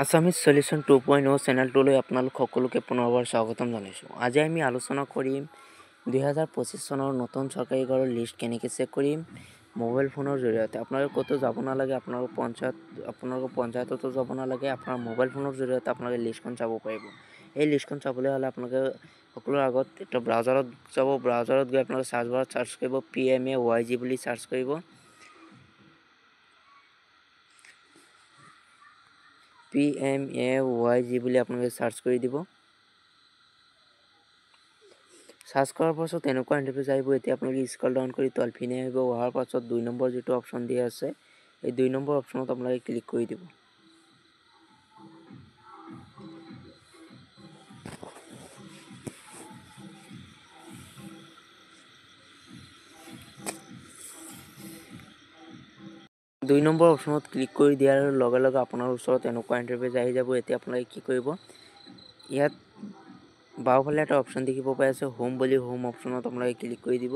Assamese solution 2.0 চেনেলটোলৈ আপোনালোক সকলোকে পুনৰবাৰ স্বাগতম জনাইছোঁ। আজি আমি আলোচনা কৰিম 2025 চনৰ নতুন চৰকাৰী ঘৰৰ লিষ্ট কেনেকৈ চেক কৰিম মোবাইল ফোনৰ জৰিয়তে। আপোনালোকে ক'তো যাব নালাগে, আপোনালোকৰ পঞ্চায়ততো যাব নালাগে, আপোনাৰ মোবাইল ফোনৰ জৰিয়তে আপোনালোকে লিষ্টখন চাব পাৰিব। এই লিষ্টখন চাবলৈ হ'লে আপোনালোকে সকলোৰে আগত এটা ব্ৰাউজাৰত যাব। ব্ৰাউজাৰত গৈ আপোনালোকে চাৰ্চ বাৰত চাৰ্চ কৰিব PMAYG বুলি চাৰ্চ কৰিব। PMAYG বুলি আপোনালোকে চাৰ্চ কৰি দিব। চাৰ্চ কৰাৰ পাছত এনেকুৱা ইণ্টাৰফেচ আহিব। এতিয়া আপোনালোকে স্ক্ৰল ডাউন কৰি তলপিনে আহিব। অহাৰ পাছত 2 নম্বৰ যিটো অপশ্যন দিয়া আছে, এই 2 নম্বৰ অপশ্যনত আপোনালোকে ক্লিক কৰি দিব। দুই নম্বৰ অপশ্যনত ক্লিক কৰি দিয়াৰ লগে লগে আপোনাৰ ওচৰত এনেকুৱা ইণ্টাৰফেচ আহি যাব। এতিয়া আপোনালোকে কি কৰিব, ইয়াত বাওঁফালে এটা অপশ্যন দেখিব পাই আছে হোম বুলি, হোম অপশ্যনত আপোনালোকে ক্লিক কৰি দিব।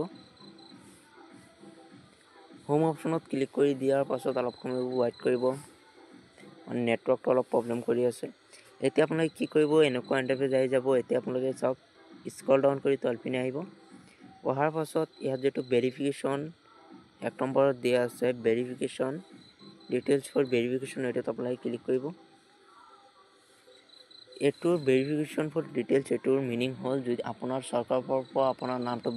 হোম অপশ্যনত ক্লিক কৰি দিয়াৰ পাছত অলপ সময় ৱেইট কৰিব, মানে নেটৱৰ্কটো অলপ প্ৰব্লেম কৰি আছে। এতিয়া আপোনালোকে কি কৰিব, এনেকুৱা ইণ্টাৰফেচ আহি যাব। এতিয়া আপোনালোকে চাওক, স্ক্ৰল ডাউন কৰি তলপিনে আহিব। অহাৰ পাছত ইয়াত যিটো ভেৰিফিকেশ্যন 1 নম্বৰত দিয়া আছে, ভেৰিফিকেশ্যন ডিটেইলছ ফৰ ভেৰিফিকেশ্যন, এইটোত আপোনালোকে ক্লিক কৰিব। এইটোৰ ভেৰিফিকেশ্যন ফৰ ডিটেইলছ, এইটোৰ মিনিং হ'ল যদি আপোনাৰ চৰকাৰৰ পৰা আপোনাৰ নামটো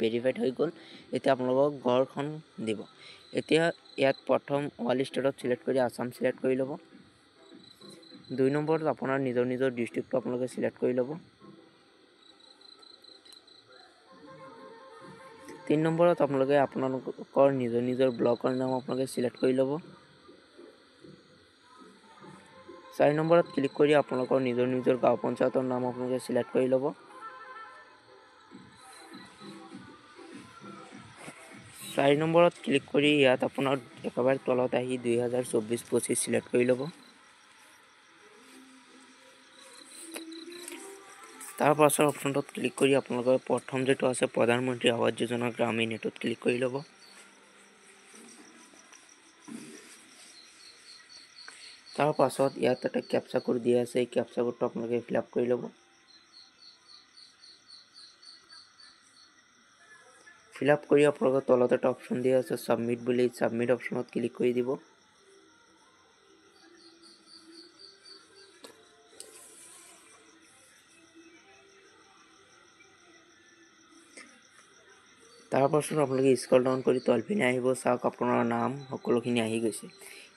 ভেৰিফাইড হৈ গ'ল, এতিয়া আপোনালোকক ঘৰখন দিব। এতিয়া ইয়াত প্ৰথম অল ষ্টেটত চিলেক্ট কৰি আছাম চিলেক্ট কৰি ল'ব। 2 নম্বৰত আপোনাৰ নিজৰ ডিষ্ট্ৰিক্টটো আপোনালোকে চিলেক্ট কৰি ল'ব। 3 নম্বৰত আপোনালোকে আপোনালোকৰ নিজৰ ব্লকৰ নাম আপোনালোকে চিলেক্ট কৰি ল'ব। 4 নম্বৰত ক্লিক কৰি আপোনালোকৰ নিজৰ গাঁও পঞ্চায়তৰ নাম আপোনালোকে চিলেক্ট কৰি ল'ব। 4 নম্বৰত ক্লিক কৰি ইয়াত আপোনাৰ একেবাৰে তলত আহি 2024-25 চিলেক্ট কৰি ল'ব। তাৰ পাছৰ অপশ্যনটোত ক্লিক কৰি আপোনালোকৰ প্ৰথম যিটো আছে প্ৰধানমন্ত্ৰী আৱাস যোজনা গ্ৰামীণ, এইটোত ক্লিক কৰি ল'ব। তাৰ পাছত ইয়াত এটা কেপচা কোড দিয়া আছে, এই কেপচা কোডটো আপোনালোকে ফিল আপ কৰি ল'ব। ফিল আপ কৰি আপোনালোকৰ তলত এটা অপশ্যন দিয়া আছে ছাবমিট বুলি, ছাবমিট অপশ্যনত ক্লিক কৰি দিব। তাৰ পাছত আপোনালোকে স্ক্ৰল ডাউন কৰি তলপিনে আহিব। চাওক, আপোনাৰ নাম সকলোখিনি আহি গৈছে।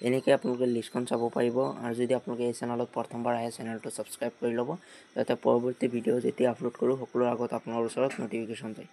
এনেকৈ আপোনালোকে লিষ্টখন চাব পাৰিব। আৰু যদি আপোনালোকে এই চেনেলত প্ৰথমবাৰ আহে, চেনেলটো ছাবস্ক্ৰাইব কৰি ল'ব, যাতে পৰৱৰ্তী ভিডিঅ' যেতিয়া আপলোড কৰোঁ সকলোৰে আগত আপোনাৰ ওচৰত ন'টিফিকেশ্যন যায়।